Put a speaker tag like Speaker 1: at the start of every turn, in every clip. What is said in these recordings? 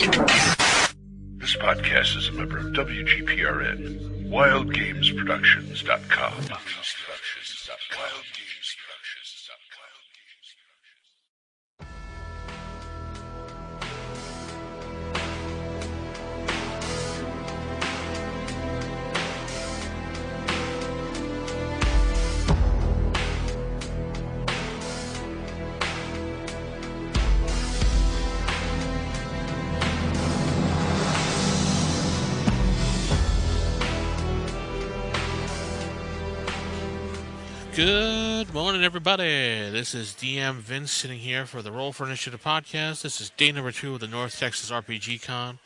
Speaker 1: This podcast is a member of WGPRN, WildGamesProductions.com.
Speaker 2: Good morning, everybody. This is DM Vince sitting here for the Roll for Initiative podcast. This is day number 2 of the North Texas RPGCon.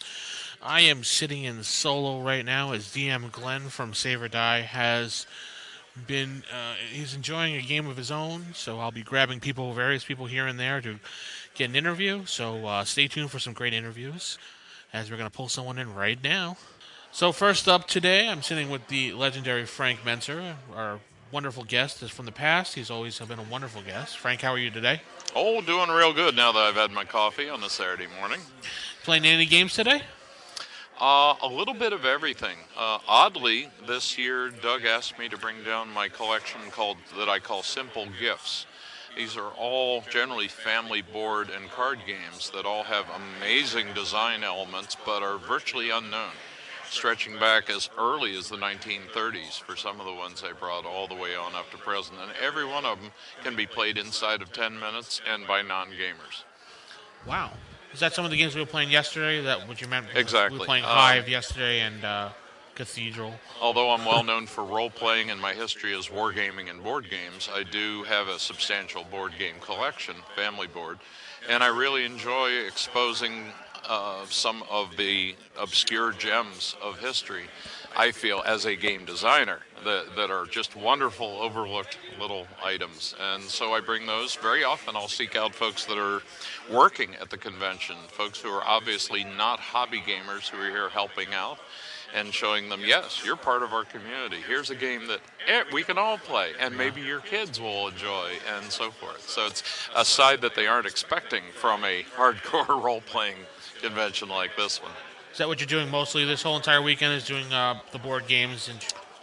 Speaker 2: I am sitting in solo right now as DM Glenn from Save or Die has been, he's enjoying a game of his own, so I'll be grabbing various people here and there to get an interview. So stay tuned for some great interviews as we're going to pull someone in right now. So first up today, I'm sitting with the legendary Frank Menser, our wonderful guest is from the past. He's always been a wonderful guest. Frank, how are you today?
Speaker 3: Oh, doing real good now that I've had my coffee on a Saturday morning.
Speaker 2: Playing any games today?
Speaker 3: A little bit of everything. Oddly, this year, Doug asked me to bring down my collection that I call Simple Gifts. These are all generally family board and card games that all have amazing design elements but are virtually unknown, stretching back as early as the 1930s for some of the ones I brought all the way on up to present. And every one of them can be played inside of 10 minutes and by non-gamers.
Speaker 2: Wow. Is that some of the games we were playing yesterday? Is that what you meant?
Speaker 3: Exactly.
Speaker 2: We were playing Hive yesterday and Cathedral.
Speaker 3: Although I'm well known for role-playing and my history is wargaming and board games, I do have a substantial board game collection, family board, and I really enjoy exposing some of the obscure gems of history, I feel, as a game designer, that are just wonderful, overlooked little items. And so I bring those. Very often I'll seek out folks that are working at the convention, folks who are obviously not hobby gamers who are here helping out, and showing them, yes, you're part of our community. Here's a game that we can all play, and maybe your kids will enjoy, and so forth. So it's a side that they aren't expecting from a hardcore role-playing convention like this one.
Speaker 2: Is that what you're doing mostly this whole entire weekend, is doing the board games?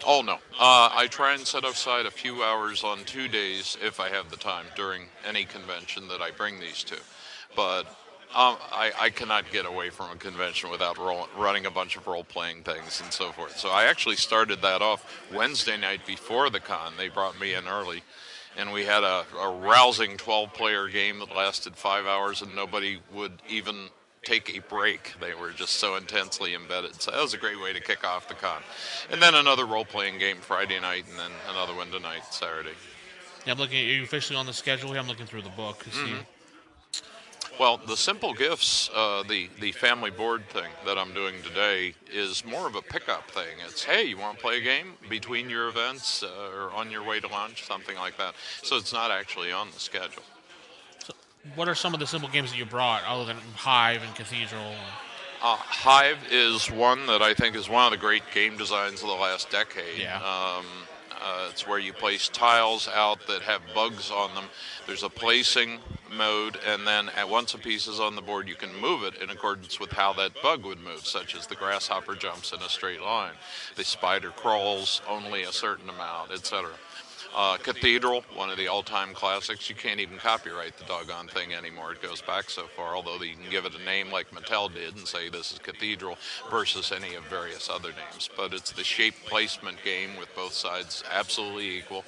Speaker 3: Oh, no. I try and set aside a few hours on 2 days, if I have the time, during any convention that I bring these to. But I cannot get away from a convention without running a bunch of role-playing things and so forth. So I actually started that off Wednesday night before the con. They brought me in early, and we had a rousing 12-player game that lasted 5 hours, and nobody would even take a break. They were just so intensely embedded. So that was a great way to kick off the con. And then another role-playing game Friday night, and then another one tonight, Saturday.
Speaker 2: Yeah, I'm looking. Are you officially on the schedule here? I'm looking through the book to see.
Speaker 3: Well, the Simple Gifts, the family board thing that I'm doing today is more of a pickup thing. It's, hey, you want to play a game between your events or on your way to lunch, something like that. So it's not actually on the schedule.
Speaker 2: So what are some of the simple games that you brought, other than Hive and Cathedral?
Speaker 3: Hive is one that I think is one of the great game designs of the last decade.
Speaker 2: Yeah.
Speaker 3: It's where you place tiles out that have bugs on them. There's a placing mode, and then once a piece is on the board, you can move it in accordance with how that bug would move, such as the grasshopper jumps in a straight line, the spider crawls only a certain amount, etc. Cathedral, one of the all-time classics. You can't even copyright the doggone thing anymore. It goes back so far, although you can give it a name like Mattel did and say this is Cathedral versus any of various other names. But it's the shape placement game with both sides absolutely equal.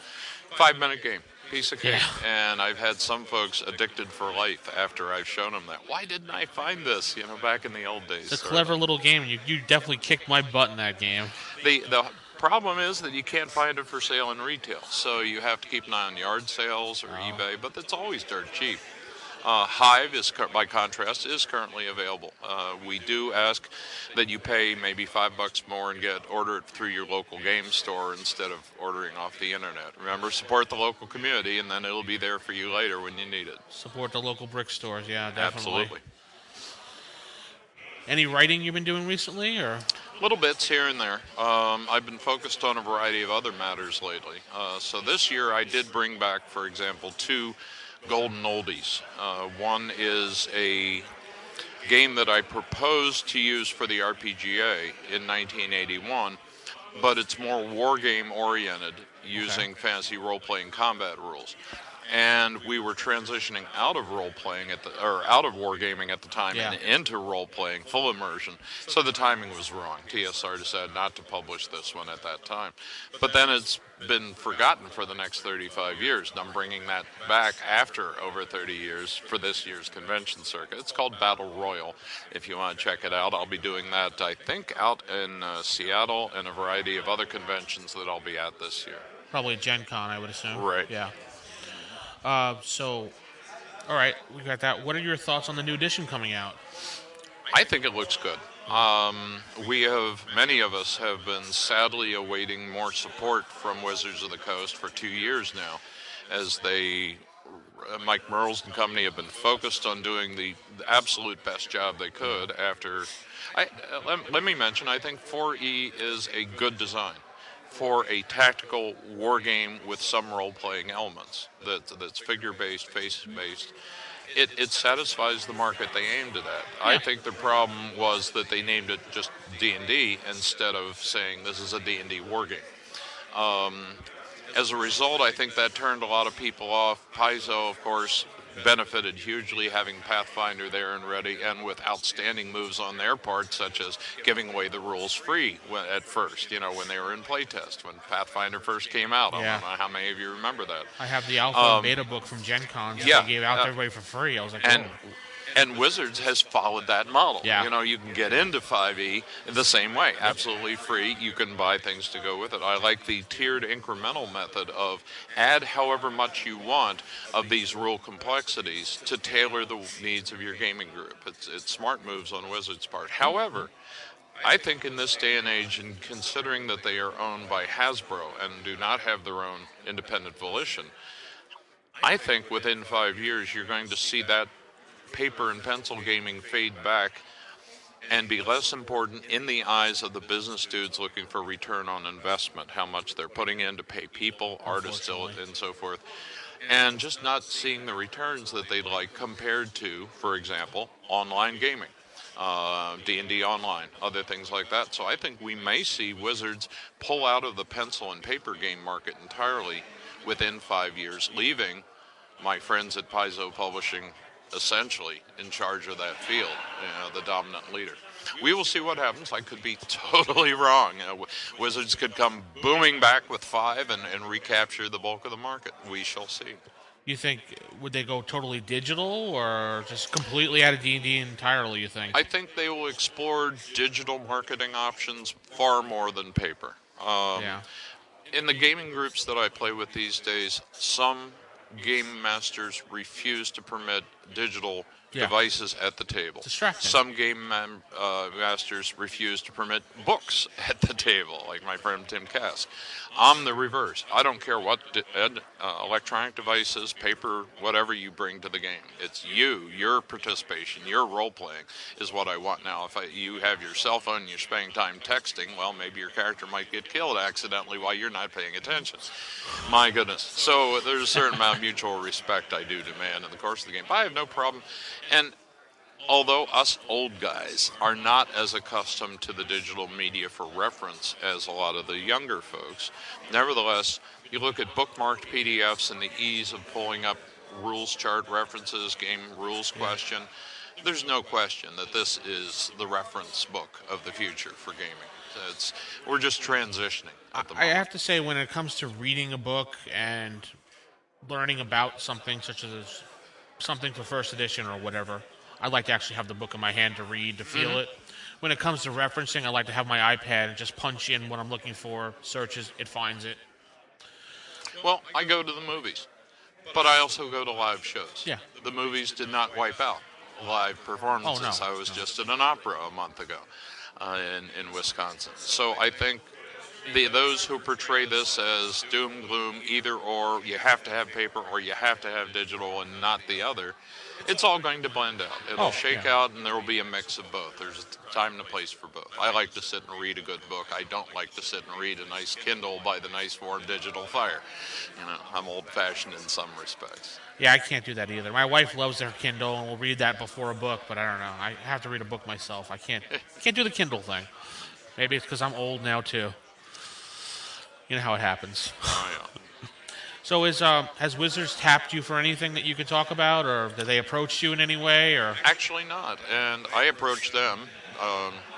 Speaker 3: 5-minute game. Piece of cake. Yeah. And I've had some folks addicted for life after I've shown them that. Why didn't I find this, back in the old days?
Speaker 2: It's a clever little game. You definitely kicked my butt in that game.
Speaker 3: The problem is that you can't find it for sale in retail, so you have to keep an eye on yard sales or eBay, but it's always dirt cheap. Hive, by contrast, is currently available. We do ask that you pay maybe $5 more and order it through your local game store instead of ordering off the internet. Remember, support the local community, and then it'll be there for you later when you need it.
Speaker 2: Support the local brick stores, yeah, definitely.
Speaker 3: Absolutely.
Speaker 2: Any writing you've been doing recently, or?
Speaker 3: Little bits here and there. I've been focused on a variety of other matters lately. So this year I did bring back, for example, 2 golden oldies. One is a game that I proposed to use for the RPGA in 1981, but it's more war game oriented, using fantasy role-playing combat rules. And we were transitioning out of role-playing out of wargaming at the time and into role-playing, full immersion. So the timing was wrong. TSR decided not to publish this one at that time. But then it's been forgotten for the next 35 years. And I'm bringing that back after over 30 years for this year's convention circuit. It's called Battle Royal. If you want to check it out, I'll be doing that, I think, out in Seattle and a variety of other conventions that I'll be at this year.
Speaker 2: Probably Gen Con, I would assume.
Speaker 3: Right.
Speaker 2: Yeah. All right, we got that. What are your thoughts on the new edition coming out?
Speaker 3: I think it looks good. Many of us have been sadly awaiting more support from Wizards of the Coast for 2 years now, as Mike Merles and company have been focused on doing the absolute best job they could after. Let me mention, I think 4E is a good design for a tactical war game with some role-playing elements that's figure-based, face-based. It satisfies the market they aimed it at. I think the problem was that they named it just D&D instead of saying this is a D&D war game. As a result, I think that turned a lot of people off. Paizo, of course, benefited hugely having Pathfinder there and ready, and with outstanding moves on their part, such as giving away the rules free at first, when they were in playtest, when Pathfinder first came out. I don't know how many of you remember that.
Speaker 2: I have the alpha and beta book from Gen Con that they gave out to everybody for free. I was like,
Speaker 3: And Wizards has followed that model.
Speaker 2: Yeah.
Speaker 3: You can get into 5e the same way, absolutely free. You can buy things to go with it. I like the tiered incremental method of add however much you want of these rule complexities to tailor the needs of your gaming group. It's smart moves on Wizards' part. However, I think in this day and age, and considering that they are owned by Hasbro and do not have their own independent volition, I think within 5 years you're going to see that paper and pencil gaming fade back and be less important in the eyes of the business dudes looking for return on investment, how much they're putting in to pay people, artists, and so forth, and just not seeing the returns that they'd like compared to, for example, online gaming, D&D online, other things like that. So I think we may see Wizards pull out of the pencil and paper game market entirely within 5 years, leaving my friends at Paizo Publishing essentially in charge of that field, the dominant leader. We will see what happens. I could be totally wrong. Wizards could come booming back with 5 and recapture the bulk of the market. We shall see.
Speaker 2: You think, would they go totally digital or just completely out of D&D entirely, you think?
Speaker 3: I think they will explore digital marketing options far more than paper. In the gaming groups that I play with these days, some game masters refuse to permit digital devices at the table.
Speaker 2: Distracting.
Speaker 3: Some game masters refuse to permit books at the table, like my friend Tim Kask. I'm the reverse. I don't care what electronic devices, paper, whatever you bring to the game. It's your participation, your role-playing is what I want. Now, if you have your cell phone and you're spending time texting, well, maybe your character might get killed accidentally while you're not paying attention. My goodness. So there's a certain amount of mutual respect I do demand in the course of the game. But I have no problem. And although us old guys are not as accustomed to the digital media for reference as a lot of the younger folks, nevertheless, you look at bookmarked PDFs and the ease of pulling up rules chart references, game rules question, there's no question that this is the reference book of the future for gaming. We're just transitioning at the moment.
Speaker 2: I have to say, when it comes to reading a book and learning about something, such as something for first edition or whatever, I like to actually have the book in my hand to read, to feel it. When it comes to referencing, I like to have my iPad and just punch in what I'm looking for, searches, it finds it.
Speaker 3: Well, I go to the movies, but I also go to live shows.
Speaker 2: Yeah.
Speaker 3: The movies did not wipe out live performances.
Speaker 2: Oh, no.
Speaker 3: I was just at an opera a month ago in Wisconsin. So I think those who portray this as doom, gloom, either or, you have to have paper or you have to have digital and not the other, It's all going to blend out. It'll shake
Speaker 2: yeah.
Speaker 3: out, and there will be a mix of both. There's a time and a place for both. I like to sit and read a good book. I don't like to sit and read a nice Kindle by the nice warm digital fire. I'm old-fashioned in some respects.
Speaker 2: Yeah, I can't do that either. My wife loves her Kindle and will read that before a book, but I don't know. I have to read a book myself. I can't do the Kindle thing. Maybe it's because I'm old now too. You know how it happens.
Speaker 3: Oh, yeah.
Speaker 2: So has Wizards tapped you for anything that you could talk about, or did they approach you in any way, or?
Speaker 3: Actually not, and I approached them.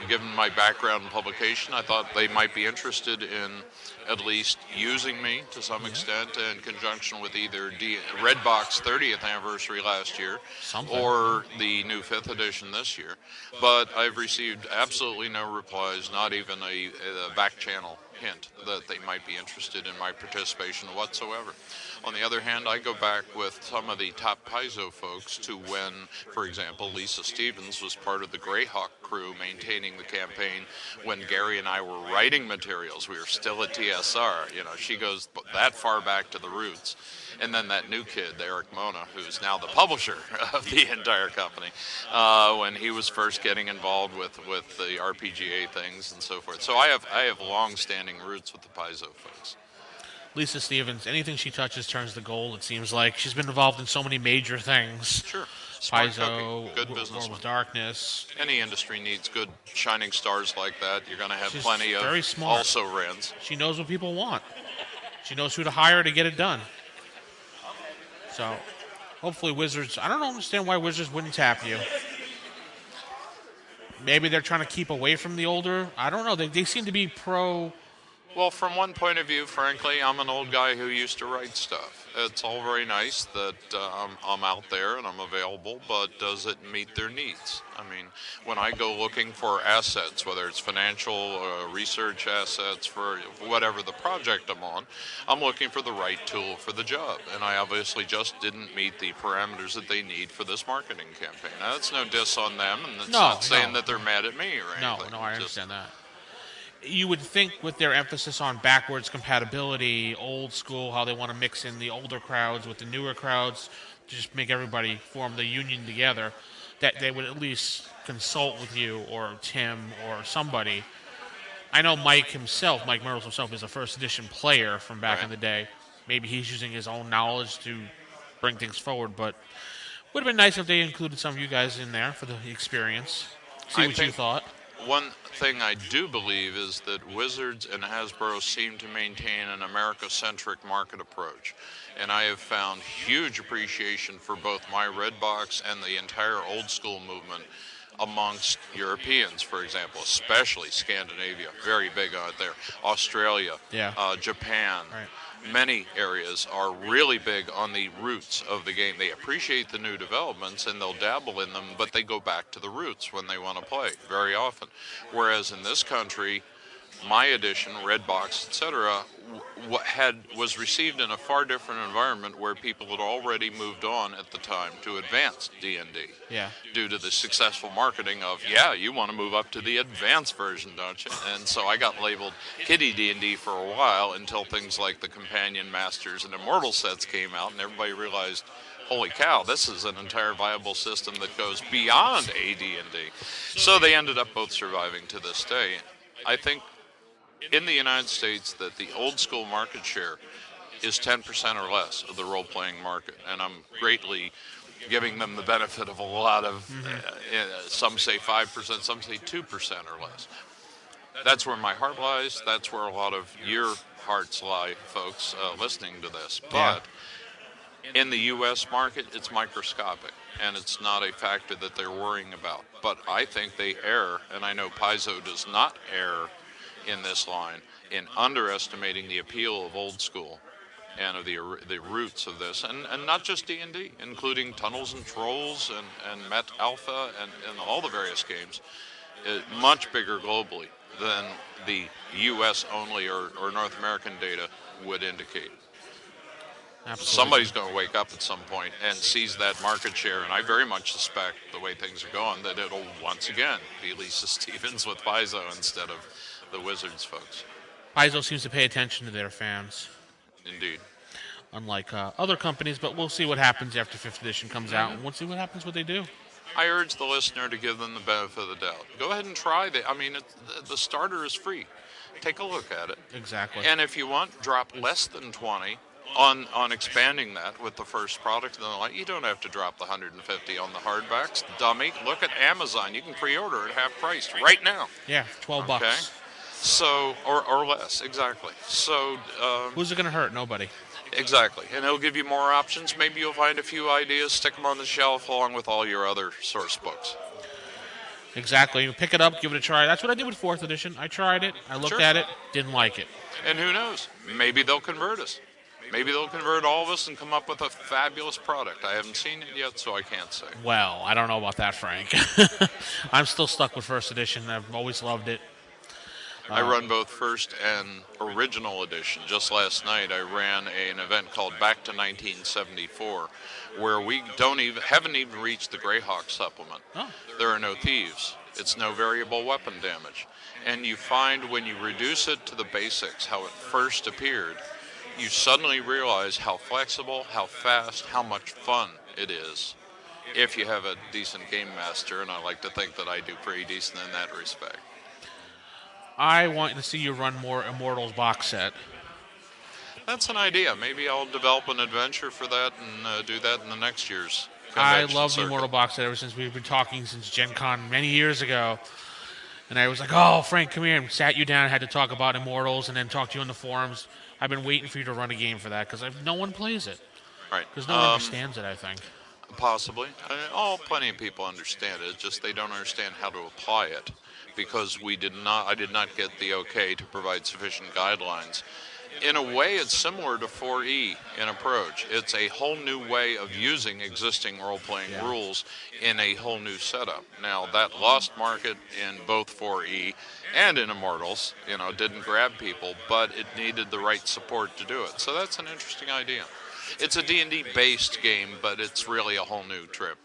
Speaker 3: Given my background in publication, I thought they might be interested in at least using me to some extent in conjunction with either Redbox 30th anniversary last year
Speaker 2: Something.
Speaker 3: or the new 5th edition this year. But I've received absolutely no replies, not even a back channel hint that they might be interested in my participation whatsoever. On the other hand, I go back with some of the top Paizo folks to when, for example, Lisa Stevens was part of the Greyhawk crew maintaining the campaign when Gary and I were writing materials. We were still at TSR. She goes that far back to the roots. And then that new kid, Eric Mona, who's now the publisher of the entire company, when he was first getting involved with the RPGA things and so forth. So I have long-standing roots with the Paizo folks.
Speaker 2: Lisa Stevens, anything she touches turns to gold, it seems like. She's been involved in so many major things.
Speaker 3: Sure. Smart
Speaker 2: Paizo,
Speaker 3: cookie, good
Speaker 2: War
Speaker 3: business.
Speaker 2: with Darkness.
Speaker 3: Any industry needs good shining stars like that. You're going to have
Speaker 2: She's
Speaker 3: plenty of
Speaker 2: very smart.
Speaker 3: also Rens.
Speaker 2: She knows what people want. She knows who to hire to get it done. So, hopefully Wizards... I don't understand why Wizards wouldn't tap you. Maybe they're trying to keep away from the older... I don't know. They seem to be pro...
Speaker 3: Well, from one point of view, frankly, I'm an old guy who used to write stuff. It's all very nice that I'm out there and I'm available, but does it meet their needs? I mean, when I go looking for assets, whether it's financial research assets for whatever the project I'm on, I'm looking for the right tool for the job. And I obviously just didn't meet the parameters that they need for this marketing campaign. Now, that's no diss on them, and it's not saying that they're mad at me or anything.
Speaker 2: No, I understand that. You would think with their emphasis on backwards compatibility, old school, how they want to mix in the older crowds with the newer crowds, to just make everybody form the union together, that they would at least consult with you or Tim or somebody. I know Mike Myrtles himself, is a first edition player from back in the day. Maybe he's using his own knowledge to bring things forward, but it would have been nice if they included some of you guys in there for the experience. See what you thought.
Speaker 3: One thing I do believe is that Wizards and Hasbro seem to maintain an America-centric market approach. And I have found huge appreciation for both my Redbox and the entire old school movement amongst Europeans, for example, especially Scandinavia, very big out there, Australia, Japan.
Speaker 2: Right.
Speaker 3: Many areas are really big on the roots of the game. They appreciate the new developments and they'll dabble in them, but they go back to the roots when they want to play very often. Whereas in this country, my edition, Redbox, etc., was received in a far different environment where people had already moved on at the time to advanced D&D.
Speaker 2: Yeah.
Speaker 3: Due to the successful marketing of, you want to move up to the advanced version, don't you? And so I got labeled kiddie D&D for a while until things like the Companion Masters and Immortal sets came out and everybody realized, holy cow, this is an entire viable system that goes beyond AD&D. So they ended up both surviving to this day. I think in the United States that the old school market share is 10% or less of the role-playing market, and I'm greatly giving them the benefit of a lot of, some say 5%, some say 2% or less. That's where my heart lies. That's where a lot of your hearts lie, folks, listening to this. But in the U.S. market, it's microscopic, and it's not a factor that they're worrying about. But I think they err, and I know Paizo does not err in this line in underestimating the appeal of old school and of the roots of this, and not just D&D, including Tunnels and Trolls and Met Alpha and all the various games, much bigger globally than the U.S. only or North American data would indicate.
Speaker 2: Absolutely.
Speaker 3: Somebody's going to wake up at some point and seize that market share, and I very much suspect, the way things are going, that it'll once again be Lisa Stevens with Paizo instead of the Wizards folks.
Speaker 2: Paizo seems to pay attention to their fans.
Speaker 3: Indeed.
Speaker 2: unlike other companies. But we'll see what happens after 5th edition comes out, and we'll see what happens, what they do.
Speaker 3: I urge the listener to give them the benefit of the doubt. Go ahead and try it. I mean, the starter is free. Take a look at it.
Speaker 2: Exactly.
Speaker 3: And if you want, drop less than 20 on expanding that with the first product. And like, you don't have to drop the 150 on the hardbacks. Dummy. Look at Amazon. You can pre-order at half price right now.
Speaker 2: Yeah, $12.
Speaker 3: Okay. So, or less, exactly. So,
Speaker 2: who's it going to hurt? Nobody.
Speaker 3: Exactly, and it'll give you more options. Maybe you'll find a few ideas, stick them on the shelf along with all your other source books.
Speaker 2: Exactly. You pick it up, give it a try. That's what I did with 4th edition. I tried it, I looked at it, didn't like it.
Speaker 3: And who knows? Maybe they'll convert us. Maybe they'll convert all of us and come up with a fabulous product. I haven't seen it yet, so I can't say.
Speaker 2: Well, I don't know about that, Frank. I'm still stuck with 1st edition. I've always loved it.
Speaker 3: I run both first and original edition. Just last night, I ran an event called Back to 1974, where we haven't even reached the Greyhawk supplement.
Speaker 2: Oh.
Speaker 3: There are no thieves. It's no variable weapon damage. And you find when you reduce it to the basics, how it first appeared, you suddenly realize how flexible, how fast, how much fun it is if you have a decent game master, and I like to think that I do pretty decent in that respect.
Speaker 2: I want to see you run more Immortals box set.
Speaker 3: That's an idea. Maybe I'll develop an adventure for that and do that in the next year's
Speaker 2: I
Speaker 3: convention
Speaker 2: love the
Speaker 3: circuit.
Speaker 2: Immortal box set ever since we've been talking since Gen Con many years ago. And I was like, oh, Frank, come here, and sat you down and had to talk about Immortals and then talk to you on the forums. I've been waiting for you to run a game for that because no one plays it.
Speaker 3: Right.
Speaker 2: Because no one understands it, I think.
Speaker 3: Possibly. Plenty of people understand it. It's just they don't understand how to apply it because I did not get the okay to provide sufficient guidelines. In a way, it's similar to 4E in approach. It's a whole new way of using existing role-playing rules in a whole new setup. Now, that lost market in both 4E and in Immortals, didn't grab people, but it needed the right support to do it. So that's an interesting idea. It's a D&D based game, but it's really a whole new trip.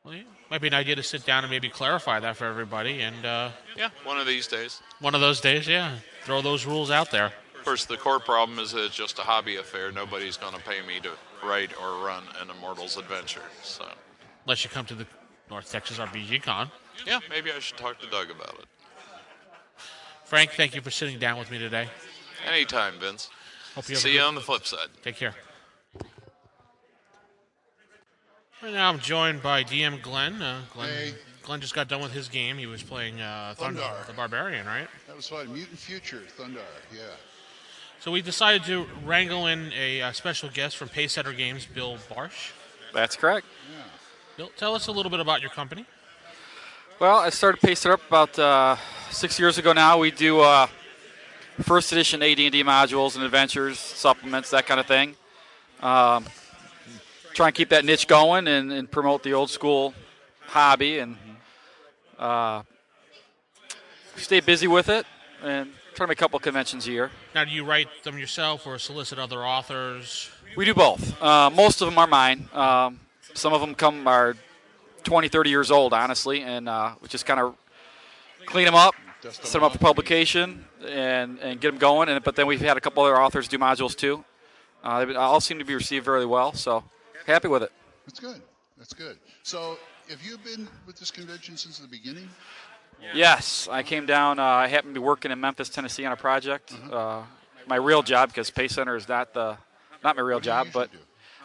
Speaker 2: Well, yeah. Might be an idea to sit down and maybe clarify that for everybody. And
Speaker 3: yeah, one of these days.
Speaker 2: One of those days, yeah. Throw those rules out there.
Speaker 3: Of course, the core problem is that it's just a hobby affair. Nobody's going to pay me to write or run an Immortals adventure. So,
Speaker 2: unless you come to the North Texas RPGCon.
Speaker 3: Yeah, maybe I should talk to Doug about it.
Speaker 2: Frank, thank you for sitting down with me today.
Speaker 3: Anytime, Vince.
Speaker 2: Hope you
Speaker 3: See you on the flip side.
Speaker 2: Take care. Right now I'm joined by DM Glenn. Glenn just got done with his game. He was playing Thundar, the Barbarian, right?
Speaker 4: That was fun. Mutant Future, Thundar, yeah.
Speaker 2: So we decided to wrangle in a special guest from Pacesetter Games, Bill Barsh.
Speaker 5: That's correct.
Speaker 4: Yeah.
Speaker 2: Bill, tell us a little bit about your company.
Speaker 5: Well, I started Pacesetter up about 6 years ago now. We do first edition AD&D modules and adventures, supplements, that kind of thing. Try and keep that niche going and promote the old school hobby and stay busy with it and try to make a couple conventions a year.
Speaker 2: Now, do you write them yourself or solicit other authors?
Speaker 5: We do both. Most of them are mine. Some of them are 20, 30 years old, honestly, and we just kind of clean them up, set them up for publication, and get them going. But then we've had a couple other authors do modules too. They all seem to be received very well, so happy with it.
Speaker 4: That's good. That's good. So have you been with this convention since the beginning?
Speaker 5: Yes, I came down. I happened to be working in Memphis, Tennessee on a project. My real job, because Pacesetter is not my real job, but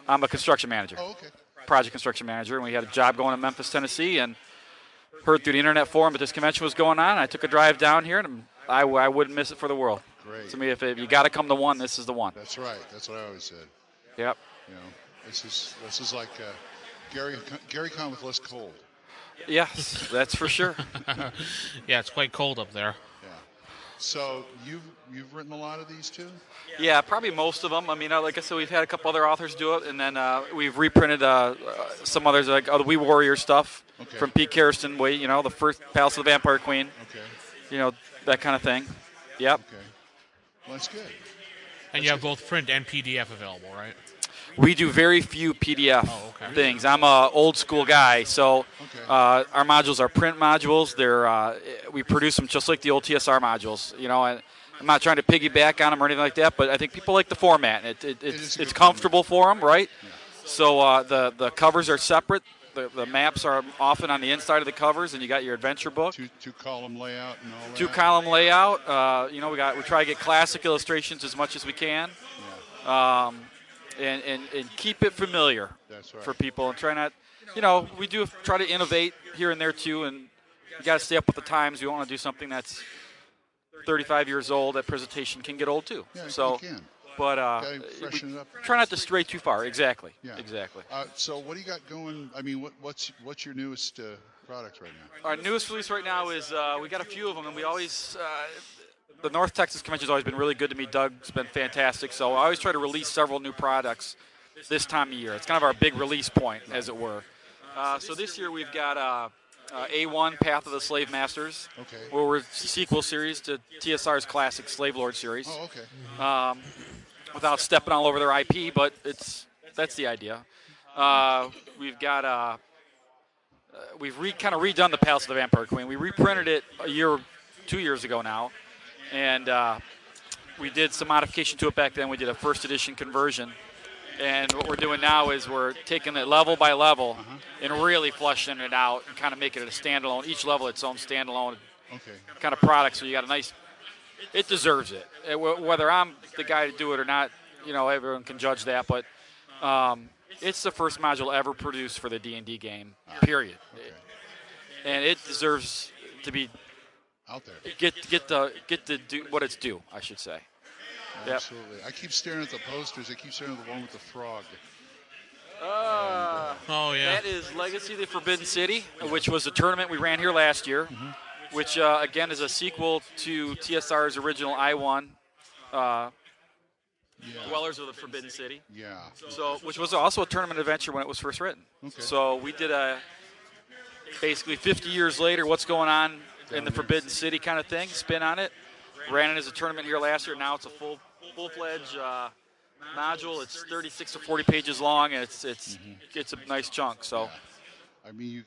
Speaker 5: I'm a construction manager.
Speaker 4: Oh, okay.
Speaker 5: Project construction manager, and we had a job going in Memphis, Tennessee, and heard through the internet forum that this convention was going on. I took a drive down here, and I wouldn't miss it for the world.
Speaker 4: Great.
Speaker 5: To me, if you got to come to one, this is the one.
Speaker 4: That's right. That's what I always said.
Speaker 5: Yep.
Speaker 4: This is like Gary Con with less cold.
Speaker 5: Yes, that's for sure.
Speaker 2: Yeah, it's quite cold up there.
Speaker 4: Yeah. So you've written a lot of these too?
Speaker 5: Yeah, probably most of them. I mean, like I said, we've had a couple other authors do it, and then we've reprinted some others, like the We Warrior stuff from Pete Karsten, the first Palace of the Vampire Queen.
Speaker 4: Okay.
Speaker 5: That kind of thing. Yep.
Speaker 4: Okay. Well, that's good.
Speaker 2: And you have both print and PDF available, right?
Speaker 5: We do very few PDF things. I'm a old school guy, so our modules are print modules. We produce them just like the old TSR modules, and I'm not trying to piggyback on them or anything like that, but I think people like the format. It's comfortable for them, right?
Speaker 4: Yeah.
Speaker 5: So the covers are separate. The maps are often on the inside of the covers, and you got your adventure book.
Speaker 4: Two-column layout and all that.
Speaker 5: Two-column layout. We try to get classic illustrations as much as we can.
Speaker 4: Yeah.
Speaker 5: And keep it familiar for people, and try not, we do try to innovate here and there too, and you got to stay up with the times. You don't want to do something that's 35 years old. That presentation can get old too.
Speaker 4: Yeah,
Speaker 5: so,
Speaker 4: you can.
Speaker 5: But
Speaker 4: freshen it up.
Speaker 5: Try not to stray too far. Exactly.
Speaker 4: Yeah.
Speaker 5: Exactly.
Speaker 4: So what do you got going? I mean, what's your newest product right now?
Speaker 5: Our newest release right now is we got a few of them, and we always the North Texas Convention has always been really good to me. Doug's been fantastic, so I always try to release several new products this time of year. It's kind of our big release point, as it were. So this year we've got A1 Path of the Slave Masters, where we're a sequel series to TSR's classic Slave Lord series.
Speaker 4: Oh, okay.
Speaker 5: Without stepping all over their IP, but that's the idea. We've got we've kind of redone the Palace of the Vampire Queen. We reprinted it 2 years ago now, and we did some modification to it back then. We did a first edition conversion, and what we're doing now is we're taking it level by level and really fleshing it out and kind of making it a standalone. Each level its own standalone kind of product. So you got a nice. It deserves it. Whether I'm the guy to do it or not, everyone can judge that. But it's the first module ever produced for the D&D game, period.
Speaker 4: Okay.
Speaker 5: And it deserves to be
Speaker 4: out there.
Speaker 5: Get to do what it's due, I should say.
Speaker 4: Absolutely. I keep staring at the posters. I keep staring at the one with the frog.
Speaker 2: Oh yeah.
Speaker 5: That is Legacy of the Forbidden City, which was a tournament we ran here last year. Which, again, is a sequel to TSR's original I-1, Dwellers of the Forbidden City.
Speaker 4: Yeah.
Speaker 5: So, which was also a tournament adventure when it was first written.
Speaker 4: Okay.
Speaker 5: So we did basically 50 years later, what's going on in the Forbidden City kind of thing, spin on it. Ran it as a tournament here last year. Now it's a full-fledged module. It's 36 to 40 pages long, and it's a nice chunk. So,
Speaker 4: I mean,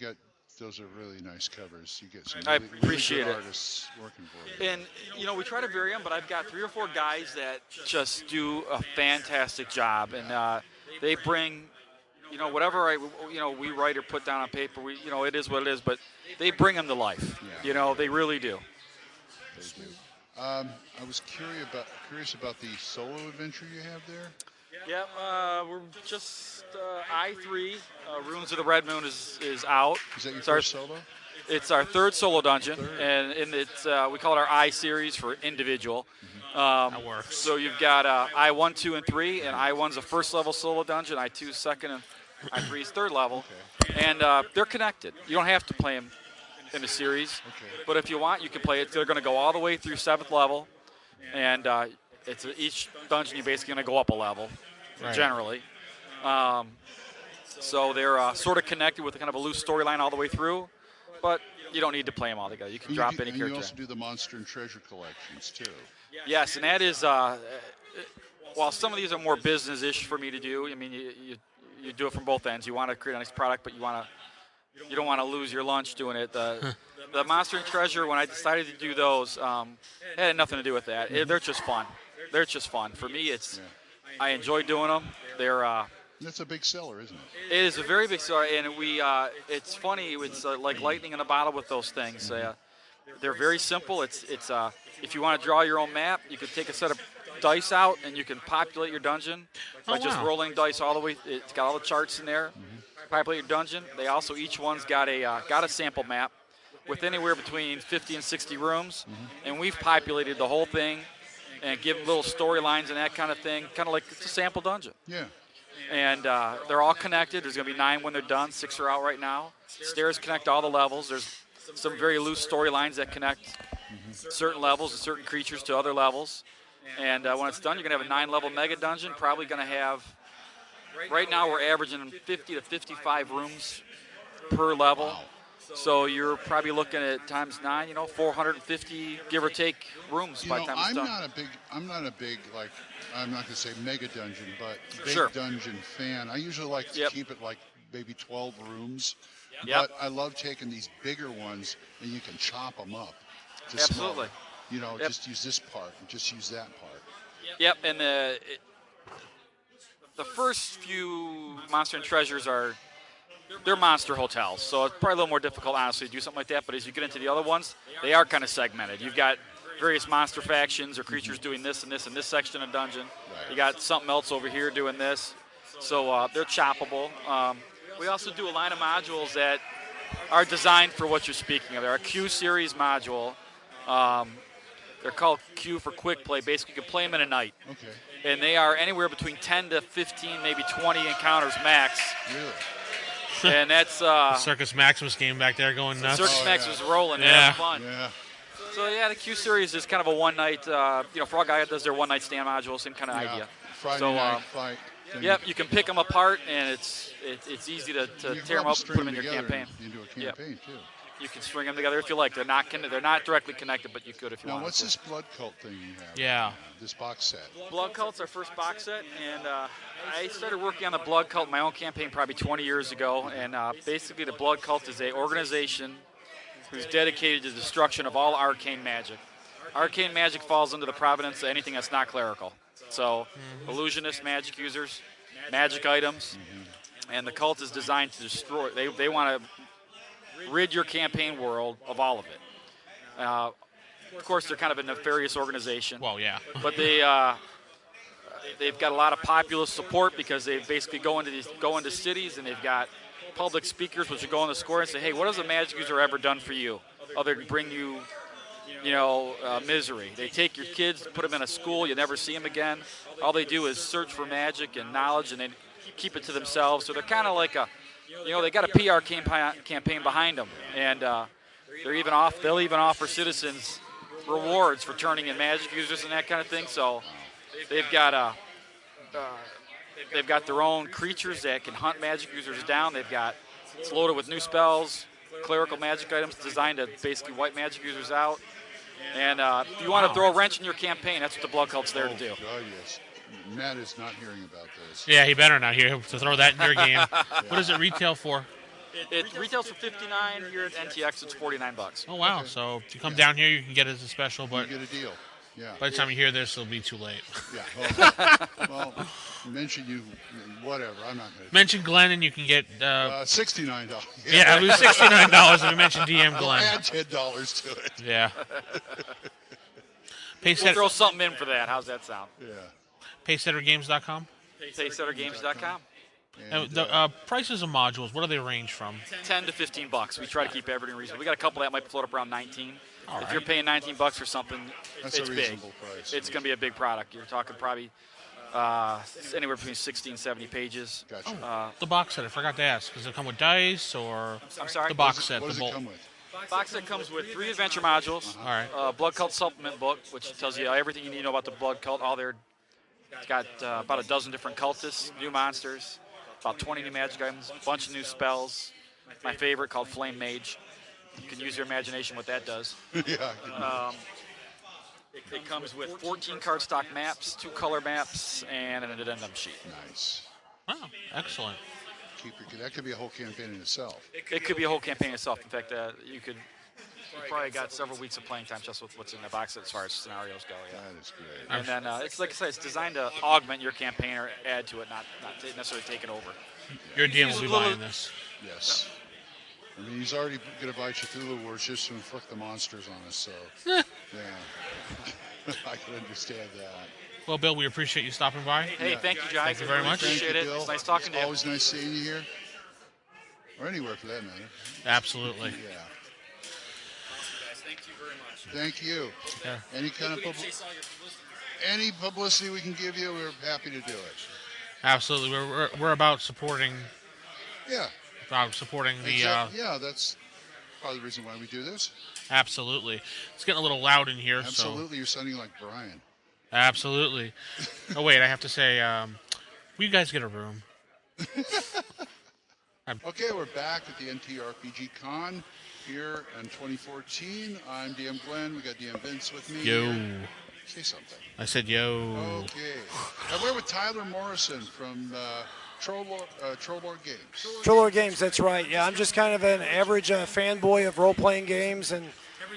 Speaker 4: those are really nice covers. You get some
Speaker 5: I
Speaker 4: really
Speaker 5: appreciate
Speaker 4: good
Speaker 5: it.
Speaker 4: artists working for you.
Speaker 5: And we try to vary them, but I've got 3 or 4 guys that just do a fantastic job, and they bring, whatever we write or put down on paper. It is what it is, but they bring them to life.
Speaker 4: Yeah.
Speaker 5: They really do.
Speaker 4: They do. I was curious about the solo adventure you have there.
Speaker 5: Yeah, we're just I3. Runes of the Red Moon is out.
Speaker 4: Is that your first solo?
Speaker 5: It's our third solo dungeon, and it's we call it our I series for individual.
Speaker 2: That works.
Speaker 5: So you've got I1, 2, and 3, and I1's a first level solo dungeon, I2's second, and I3's third level. And they're connected. You don't have to play them in a series, but if you want, you can play it. They're going to go all the way through 7th level, and each dungeon you're basically going to go up a level, generally. So they're sort of connected with kind of a loose storyline all the way through, but you don't need to play them all together. You can drop any character.
Speaker 4: You also do the Monster and Treasure collections, too.
Speaker 5: Yes, and that is, while some of these are more business-ish for me to do, I mean, you do it from both ends. You want to create a nice product, but you don't want to lose your lunch doing it. The Monster and Treasure, when I decided to do those, it had nothing to do with that. They're just fun. They're just fun. For me, I enjoy doing them.
Speaker 4: That's a big seller, isn't it?
Speaker 5: It is a very big seller, and it's funny. It's like lightning in a bottle with those things. They're very simple. It's if you want to draw your own map, you could take a set of dice out and you can populate your dungeon by just rolling dice all the way. It's got all the charts in there. Populate your dungeon. They also each one's got a sample map with anywhere between 50 and 60 rooms, and we've populated the whole thing and given little storylines and that kind of thing, kind of like it's a sample dungeon.
Speaker 4: Yeah.
Speaker 5: And they're all connected. There's going to be 9 when they're done. 6 are out right now. Stairs connect all the levels. There's some very loose storylines that connect certain levels and certain creatures to other levels. And when it's done, you're going to have a 9-level mega dungeon. Probably going to have, right now we're averaging 50 to 55 rooms per level.
Speaker 4: Wow.
Speaker 5: So you're probably looking at times 9, 450 give or take rooms by the time it's done.
Speaker 4: I'm not a big I'm not going to say mega dungeon, but big dungeon fan. I usually like to keep it like maybe 12 rooms. But I love taking these bigger ones and you can chop them up.
Speaker 5: Absolutely.
Speaker 4: just use this part and just use that part.
Speaker 5: Yep, and the first few Monster and Treasures they're monster hotels, so it's probably a little more difficult, honestly, to do something like that. But as you get into the other ones, they are kind of segmented. You've got various monster factions or creatures doing this and this in this section of dungeon. Right. You got something else over here doing this. So they're choppable. We also do a line of modules that are designed for what you're speaking of. They're a Q series module. They're called Q for quick play. Basically, you can play them in a night.
Speaker 4: Okay.
Speaker 5: And they are anywhere between 10 to 15, maybe 20 encounters max.
Speaker 4: Really?
Speaker 5: And that's
Speaker 2: Circus Maximus game back there going nuts.
Speaker 5: Circus Max was rolling.
Speaker 2: Yeah.
Speaker 5: Fun.
Speaker 4: Yeah.
Speaker 5: So the Q series is kind of a one-night. For all guys does their one-night stand module, same kind of idea.
Speaker 4: Friday night fight.
Speaker 5: Yep, you can pick them apart, and it's easy to tear them up and put them in your campaign.
Speaker 4: Into a campaign too.
Speaker 5: You can string them together if you like. They're not directly connected, but you could if you want.
Speaker 4: Now, what's this blood cult thing you have?
Speaker 2: Yeah.
Speaker 4: This box set.
Speaker 5: Blood Cult's our first box set, and I started working on the Blood Cult in my own campaign probably 20 years ago. And basically, the Blood Cult is an organization who's dedicated to the destruction of all arcane magic. Arcane magic falls under the providence of anything that's not clerical. So, illusionist magic users, magic items, and the cult is designed to destroy. They want to rid your campaign world of all of it. Of course, they're kind of a nefarious organization.
Speaker 2: Well, yeah.
Speaker 5: But they've got a lot of populist support because they basically go into cities and they've got public speakers which will go on the score and say, hey, what has a magic user ever done for you other than bring you, misery? They take your kids, put them in a school, you never see them again. All they do is search for magic and knowledge and they keep it to themselves. So they're kind of like they got a PR campaign behind them, and they'll even offer citizens rewards for turning in magic users and that kind of thing. So they've got their own creatures that can hunt magic users down. It's loaded with new spells, clerical magic items designed to basically wipe magic users out. And if you want to throw a wrench in your campaign, that's what the Blood Cult's there to do.
Speaker 4: God, yes. Matt is not hearing about this.
Speaker 2: Yeah, he better not hear to throw that in your game. What does it retail for?
Speaker 5: It retails for $59. Here at NTX, it's $49.
Speaker 2: Oh, wow. Okay. So if you come down here, you can get it as a special, but
Speaker 4: you get a deal. Yeah.
Speaker 2: By the time you hear this, it'll be too late.
Speaker 4: Yeah. Well, mention you, whatever. I'm not going to.
Speaker 2: Mention Glenn, and you can get
Speaker 4: $69.
Speaker 2: Yeah, it was $69 if we mentioned DM Glenn.
Speaker 4: Add $10 to it.
Speaker 2: Yeah.
Speaker 5: We'll throw something in for that. How's that sound?
Speaker 4: Yeah.
Speaker 2: PaysetterGames.com.
Speaker 5: PaysetterGames.com.
Speaker 2: And the prices of modules, what do they range from?
Speaker 5: $10 to $15. We try to keep everything reasonable. We got a couple that might float up around $19. If you're paying $19 for something,
Speaker 4: that's
Speaker 5: it's
Speaker 4: a reasonable
Speaker 5: big.
Speaker 4: Price.
Speaker 5: It's going to be a big product. You're talking probably anywhere between 60 and 70 pages.
Speaker 4: Gotcha.
Speaker 2: The box set, I forgot to ask. Does it come with dice or
Speaker 5: I'm sorry?
Speaker 2: The box set?
Speaker 4: What does it come with?
Speaker 5: Box set comes with 3 adventure modules.
Speaker 2: All right.
Speaker 5: Blood Cult supplement book, which tells you everything you need to know about the Blood Cult. It's got about a dozen different cultists, new monsters, about 20 new magic items, a bunch of new spells. My favorite called Flame Mage. You can use your imagination what that does.
Speaker 4: Yeah.
Speaker 5: It comes with 14 cardstock maps, 2 color maps, and an addendum sheet.
Speaker 4: Nice.
Speaker 2: Oh, excellent.
Speaker 4: That could be a whole campaign in itself.
Speaker 5: It could be a whole campaign itself. In fact, you probably got several weeks of playing time just with what's in the box as far as scenarios go. Yeah.
Speaker 4: That is great.
Speaker 5: And then it's like I said, it's designed to augment your campaign or add to it, not necessarily take it over.
Speaker 2: Your DM will be buying this.
Speaker 4: Yes. I mean, he's already going to buy Cthulhu Wars just to inflict the monsters on us, so, yeah. I can understand that.
Speaker 2: Well, Bill, we appreciate you stopping by.
Speaker 5: Hey, thank you, guys.
Speaker 2: Thank you very much.
Speaker 5: Appreciate it.
Speaker 4: Bill.
Speaker 5: It's nice talking to you.
Speaker 4: Always nice seeing you here. Or anywhere, for that matter.
Speaker 2: Absolutely.
Speaker 4: Yeah.
Speaker 5: Thank you very much.
Speaker 4: Thank you.
Speaker 2: Yeah.
Speaker 4: Any kind of any publicity we can give you, we're happy to do it.
Speaker 2: Absolutely. We're about supporting.
Speaker 4: Yeah.
Speaker 2: Supporting the.
Speaker 4: Yeah, that's probably the reason why we do this.
Speaker 2: Absolutely. It's getting a little loud in here.
Speaker 4: Absolutely,
Speaker 2: so.
Speaker 4: You're sounding like Brian.
Speaker 2: Absolutely. Oh wait, I have to say, will you guys get a room?
Speaker 4: Okay, we're back at the RPGCon here in 2014. I'm DM Glenn. We got DM Vince with me.
Speaker 2: Yo.
Speaker 4: Here. Say something.
Speaker 2: I said yo.
Speaker 4: Okay. And we're with Tyler Morrison from Trollord Games.
Speaker 6: Trollord Games, that's right. Yeah, I'm just kind of an average fanboy of role-playing games, and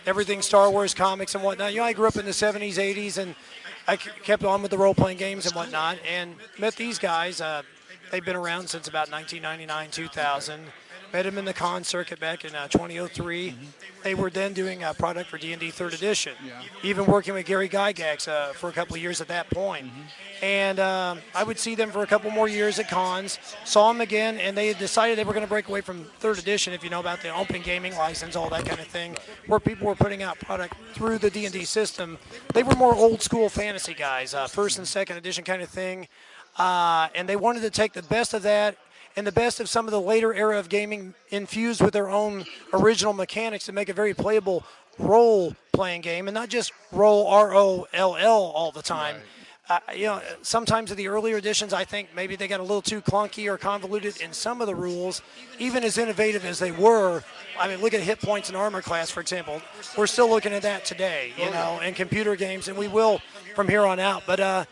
Speaker 6: everything Star Wars comics and whatnot. I grew up in the 70s, 80s, and I kept on with the role-playing games and whatnot, and met these guys. They've been around since about 1999, 2000. Met them in the con circuit back in 2003. They were then doing a product for D&D 3rd Edition. Even working with Gary Gygax for a couple of years at that point. And I would see them for a couple more years at cons. Saw them again, and they had decided they were going to break away from 3rd Edition, if you know about the open gaming license, all that kind of thing, where people were putting out product through the D&D system. They were more old-school fantasy guys, 1st and 2nd Edition kind of thing. And they wanted to take the best of that and the best of some of the later era of gaming infused with their own original mechanics to make a very playable role-playing game, and not just roll R-O-L-L all the time. Sometimes in the earlier editions, I think maybe they got a little too clunky or convoluted in some of the rules, even as innovative as they were. I mean, look at hit points and armor class, for example. We're still looking at that today, in computer games, and we will from here on out. But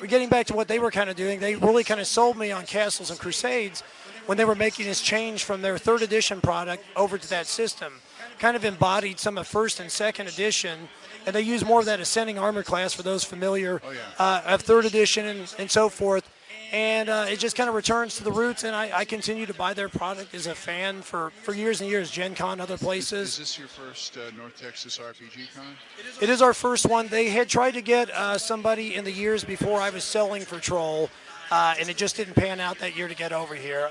Speaker 6: getting back to what they were kind of doing, they really kind of sold me on Castles and Crusades when they were making this change from their 3rd Edition product over to that system. Kind of embodied some of 1st and 2nd Edition, and they use more of that ascending armor class for those familiar of 3rd Edition and so forth. And it just kind of returns to the roots, and I continue to buy their product as a fan for years and years, Gen Con, other places.
Speaker 4: Is this your first North Texas RPGCon?
Speaker 6: It is our first one. They had tried to get somebody in the years before I was selling for Troll, and it just didn't pan out that year to get over here.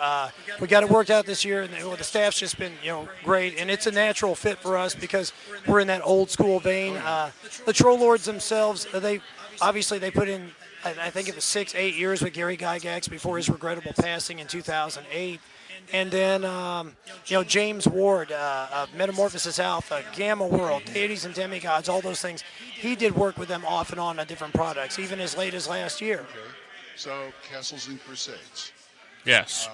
Speaker 6: We got it worked out this year, and the staff's just been great, and it's a natural fit for us because we're in that old school vein. The Troll Lords themselves, they put in, I think it was 6-8 years with Gary Gygax before his regrettable passing in 2008. And then, James Ward of Metamorphosis Alpha, Gamma World, Deities and Demigods, all those things. He did work with them off and on different products, even as late as last year.
Speaker 4: Okay. So, Castles and Crusades.
Speaker 2: Yes.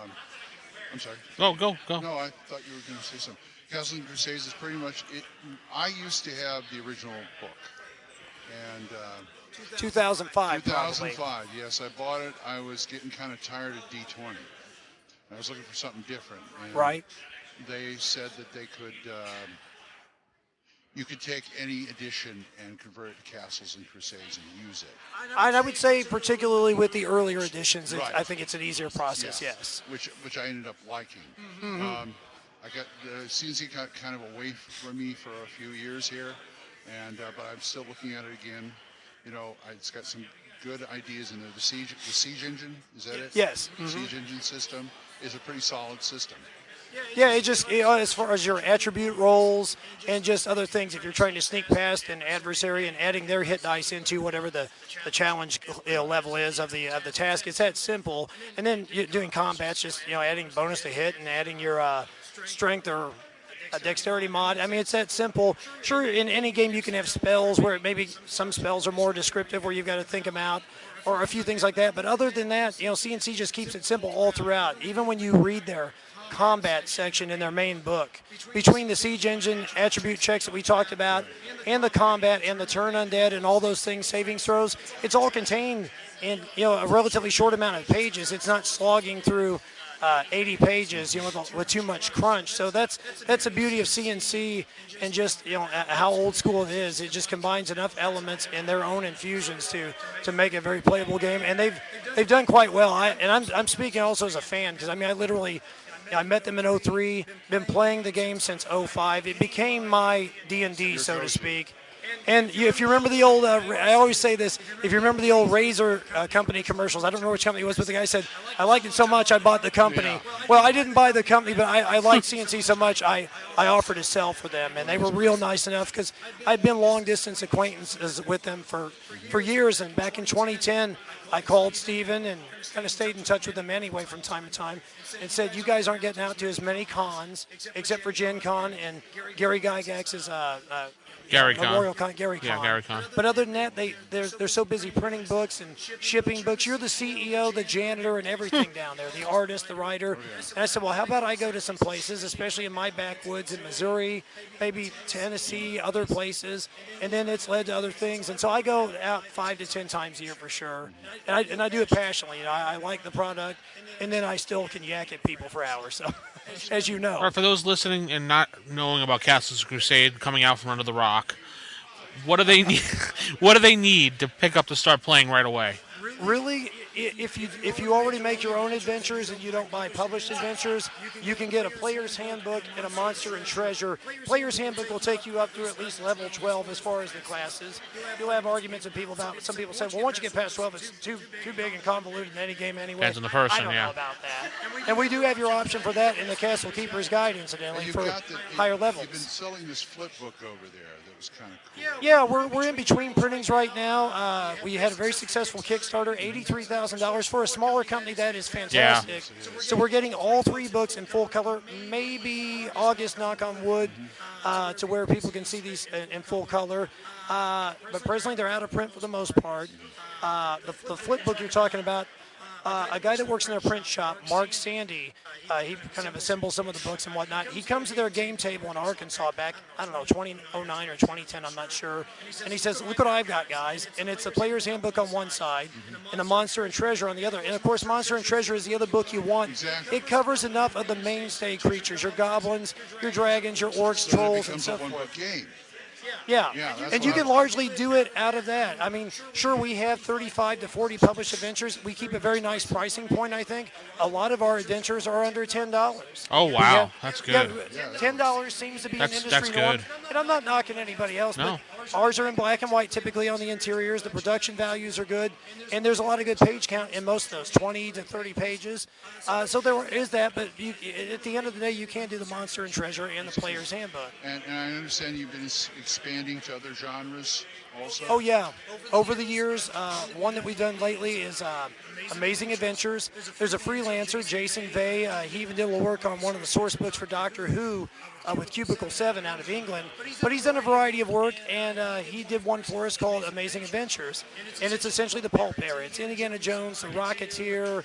Speaker 4: I'm sorry.
Speaker 2: Go.
Speaker 4: No, I thought you were going to say something. Castles and Crusades is pretty much it. I used to have the original book. And
Speaker 6: 2005,
Speaker 4: 2005,
Speaker 6: probably.
Speaker 4: yes, I bought it. I was getting kind of tired of D20. I was looking for something different. And
Speaker 6: right.
Speaker 4: They said that they could, you could take any edition and convert it to Castles and Crusades and use it.
Speaker 6: I would say, particularly with the earlier editions,
Speaker 4: Right.
Speaker 6: I think it's an easier process. Yes.
Speaker 4: Which I ended up liking. I got the CNC got kind of away from me for a few years here, and but I'm still looking at it again. It's got some good ideas in there. The Siege engine, is that it?
Speaker 6: Yes.
Speaker 4: The Siege engine system is a pretty solid system.
Speaker 6: Yeah, it just as far as your attribute rolls and just other things, if you're trying to sneak past an adversary and adding their hit dice into whatever the challenge level is of the task, it's that simple. And then doing combats, just adding bonus to hit and adding your strength or a dexterity mod. I mean, it's that simple. Sure, in any game you can have spells where maybe some spells are more descriptive where you've got to think them out, or a few things like that. But other than that, CNC just keeps it simple all throughout. Even when you read their combat section in their main book, between the Siege engine attribute checks that we talked about and the combat and the turn undead and all those things, savings throws, it's all contained in a relatively short amount of pages. It's not slogging through 80 pages, with too much crunch. So that's the beauty of CNC, and just how old school it is. It just combines enough elements and their own infusions to make a very playable game, and they've done quite well. I'm speaking also as a fan, because I met them in 2003, been playing the game since 2005. It became my D&D, so to speak. And if you remember the old, I always say this, if you remember the old Razor company commercials, I don't know which company it was, but the guy said, I liked it so much I bought the company. Yeah. Well, I didn't buy the company, but I liked CNC so much I offered to sell for them. And they were real nice enough, because I'd been long-distance acquaintances with them for years. And back in 2010, I called Steven and kind of stayed in touch with him anyway from time to time, and said, you guys aren't getting out to as many cons, except for Gen Con and Gary Gygax's Memorial Con, Gary Con.
Speaker 2: Yeah, Gary Con.
Speaker 6: But other than that, they're so busy printing books and shipping books. You're the CEO, the janitor, and everything down there, the artist, the writer. And I said, well, how about I go to some places, especially in my backwoods in Missouri, maybe Tennessee, other places, and then it's led to other things. And so I go out 5 to 10 times a year for sure, and I do it passionately. I like the product, and then I still can yak at people for hours. So. as you know.
Speaker 2: All right, for those listening and not knowing about Castles of Crusade coming out from under the rock, what do they need? What do they need to pick up to start playing right away?
Speaker 6: Really, if you already make your own adventures and you don't buy published adventures, you can get a player's handbook and a monster and treasure. Player's handbook will take you up to at least level 12 as far as the classes. You'll have arguments with people about. Some people say, well, once you get past 12, it's too big and convoluted in any game anyway.
Speaker 2: Depends on the person,
Speaker 6: I don't
Speaker 2: yeah.
Speaker 6: know about that. And we do have your option for that in the Castle Keeper's Guide, incidentally, for higher levels.
Speaker 4: You've been selling this flip book over there. That was kind of cool.
Speaker 6: Yeah, we're in between printings right now. We had a very successful Kickstarter, $83,000 for a smaller company. That is fantastic. Yeah. So we're getting all 3 books in full color. Maybe August, knock on wood, to where people can see these in full color. But presently, they're out of print for the most part. The flip book you're talking about. A guy that works in their print shop, Mark Sandy, he kind of assembles some of the books and whatnot. He comes to their game table in Arkansas back, 2009 or 2010, I'm not sure. And he says, look what I've got, guys. And it's the player's handbook on one side and the Monster and Treasure on the other. And, of course, Monster and Treasure is the other book you want.
Speaker 4: Exactly.
Speaker 6: It covers enough of the mainstay creatures, your goblins, your dragons, your orcs, trolls, and so forth.
Speaker 4: Game.
Speaker 6: Yeah,
Speaker 4: that's
Speaker 6: and you can largely do it out of that. I mean, sure, we have 35 to 40 published adventures. We keep a very nice pricing point, I think. A lot of our adventures are under $10.
Speaker 2: Oh, wow. That's good.
Speaker 6: Yeah, $10 seems to be an industry
Speaker 2: that's
Speaker 6: norm.
Speaker 2: good.
Speaker 6: And I'm not knocking anybody else,
Speaker 2: No.
Speaker 6: but ours are in black and white typically on the interiors. The production values are good, and there's a lot of good page count in most of those, 20 to 30 pages. So there is that, but at the end of the day, you can do the Monster and Treasure and the Player's Handbook.
Speaker 4: And I understand you've been expanding to other genres also?
Speaker 6: Oh, yeah. Over the years, one that we've done lately is Amazing Adventures. There's a freelancer, Jason Vey. He even did a little work on one of the source books for Doctor Who with Cubicle 7 out of England. But he's done a variety of work, and he did one for us called Amazing Adventures. And it's essentially the pulp area. It's Indiana Jones, The Rocketeer,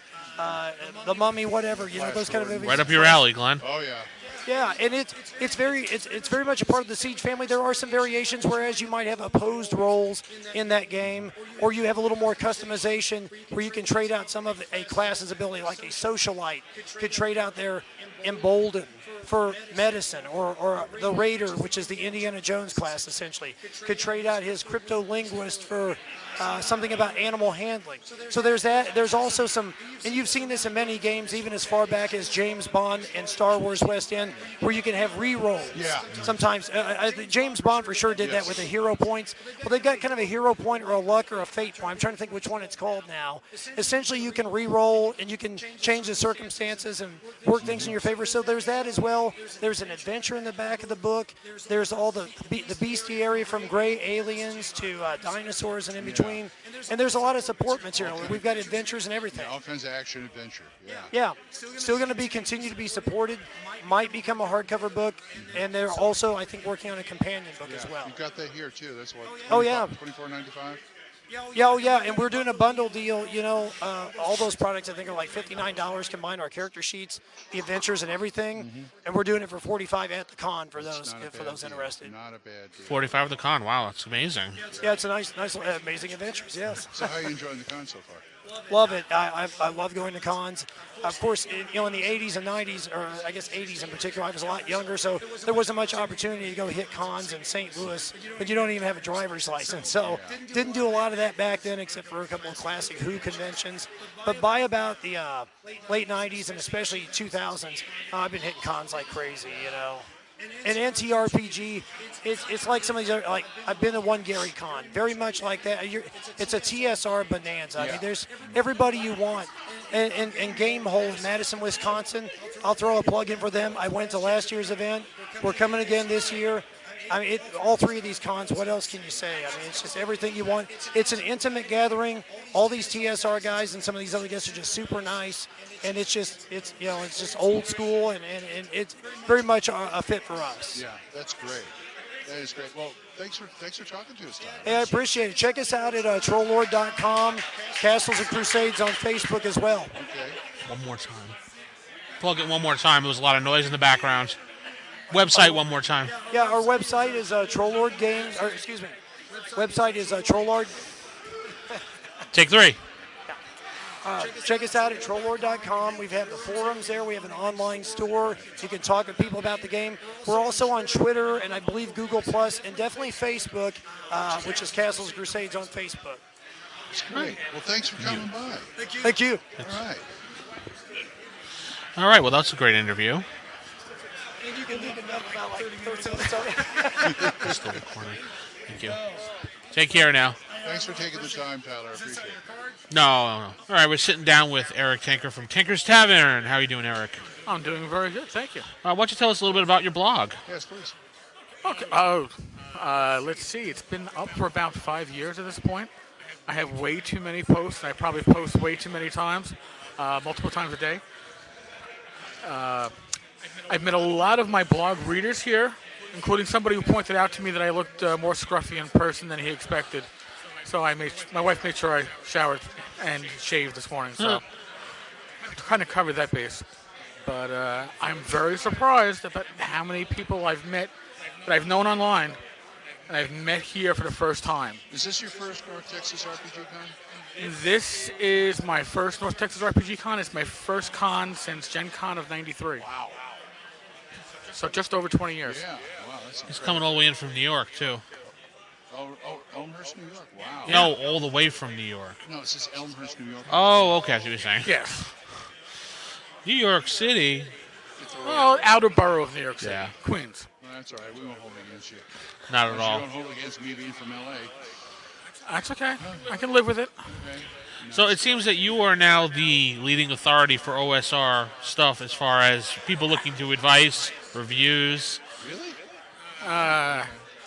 Speaker 6: The Mummy, whatever, those kind of movies.
Speaker 2: Right up your alley, Glenn.
Speaker 4: Oh, yeah.
Speaker 6: Yeah, and it's very much a part of the Siege family. There are some variations, whereas you might have opposed roles in that game, or you have a little more customization where you can trade out some of a class's ability, like a socialite could trade out their emboldened for medicine, or the Raider, which is the Indiana Jones class essentially, could trade out his cryptolinguist for something about animal handling. So there's that. There's also some, and you've seen this in many games, even as far back as James Bond and Star Wars West End, where you can have re-rolls.
Speaker 4: Yeah.
Speaker 6: Sometimes James Bond for sure did that with the hero points. Well, they've got kind of a hero point or a luck or a fate point. I'm trying to think which one it's called now. Essentially, you can re-roll and you can change the circumstances and work things in your favor. So there's that as well. There's an adventure in the back of the book. There's all the bestiary from gray aliens to dinosaurs and in between. And there's a lot of support material. We've got adventures and everything.
Speaker 4: Yeah, all kinds of action adventure. Yeah.
Speaker 6: Yeah, still going to continue to be supported. Might become a hardcover book, and they're also, I think, working on a companion book as well.
Speaker 4: You've got that here too. That's what.
Speaker 6: Oh yeah.
Speaker 4: $24.95.
Speaker 6: Yeah, oh yeah, and we're doing a bundle deal. All those products I think are like $59 combined. Our character sheets, the adventures, and everything, and we're doing it for $45 at the con for those interested.
Speaker 4: Not a bad deal.
Speaker 2: 45 at the con. Wow, that's amazing.
Speaker 6: Yeah, it's a nice, Amazing Adventures. Yes.
Speaker 4: So how are you enjoying the con so far?
Speaker 6: Love it. I love going to cons. Of course, in the 80s and 90s, or I guess 80s in particular, I was a lot younger, so there wasn't much opportunity to go hit cons in St. Louis, but you don't even have a driver's license. So didn't do a lot of that back then except for a couple of classic Who conventions. But by about the late 90s and especially 2000s, I've been hitting cons like crazy, And NTRPG, it's like some of these other, like I've been to one Gary Con, very much like that. It's a TSR bonanza. I mean, there's everybody you want. And Game Hole in Madison, Wisconsin, I'll throw a plug in for them. I went to last year's event. We're coming again this year. I mean, all three of these cons, what else can you say? I mean, it's just everything you want. It's an intimate gathering. All these TSR guys and some of these other guests are just super nice. And it's just old school, and it's very much a fit for us.
Speaker 4: Yeah, that's great. That is great. Well, thanks for talking to us, Tom.
Speaker 6: Hey, I appreciate it. Check us out at trolllord.com, Castles of Crusades on Facebook as well.
Speaker 4: Okay.
Speaker 2: One more time. Plug it one more time. There was a lot of noise in the background. Website one more time.
Speaker 6: Yeah, our website is Trolllord Games. Or excuse me, website is Trolllord.
Speaker 2: Take 3.
Speaker 6: Check us out at trollord.com. We have the forums there. We have an online store. You can talk to people about the game. We're also on Twitter and I believe Google Plus and definitely Facebook, which is Castles Crusades on Facebook.
Speaker 4: That's great. Well, thanks for coming by.
Speaker 6: Thank you.
Speaker 4: All right.
Speaker 2: All right, well, that's a great interview.
Speaker 6: And you can leave a note about like 13 minutes on it.
Speaker 2: Just over the corner. Thank you. Take care now.
Speaker 4: Thanks for taking the time, Tyler. I appreciate it.
Speaker 2: No. All right, we're sitting down with Eric Tanker from Tinker's Tavern. How are you doing, Eric?
Speaker 7: I'm doing very good, thank you.
Speaker 2: Why don't you tell us a little bit about your blog?
Speaker 4: Yes, please.
Speaker 7: Okay. Let's see. It's been up for about 5 years at this point. I have way too many posts. I probably post way too many times, multiple times a day. I've met a lot of my blog readers here, including somebody who pointed out to me that I looked more scruffy in person than he expected. So my wife made sure I showered and shaved this morning. So kind of covered that base. But I'm very surprised about how many people I've met that I've known online and I've met here for the first time.
Speaker 4: Is this your first North Texas RPG Con?
Speaker 7: This is my first North Texas RPG Con. It's my first con since Gen Con of '93.
Speaker 4: Wow.
Speaker 7: So just over 20 years.
Speaker 4: Yeah. Wow. That's
Speaker 2: He's coming all the way in from New York, too.
Speaker 4: Elmhurst, New York. Wow.
Speaker 2: No, all the way from New York.
Speaker 4: No, it says Elmhurst, New York.
Speaker 2: Oh, okay, I see what you're saying.
Speaker 7: Yes.
Speaker 2: New York City.
Speaker 7: Well, outer borough of New York City.
Speaker 2: Yeah.
Speaker 7: Queens.
Speaker 4: Well, that's all right. We won't hold it against you.
Speaker 2: Not at
Speaker 4: You
Speaker 2: all.
Speaker 4: don't hold it against me being from L.A.
Speaker 7: That's okay. I can live with it.
Speaker 4: Okay.
Speaker 2: So it seems that you are now the leading authority for OSR stuff as far as people looking to advice, reviews.
Speaker 4: Really?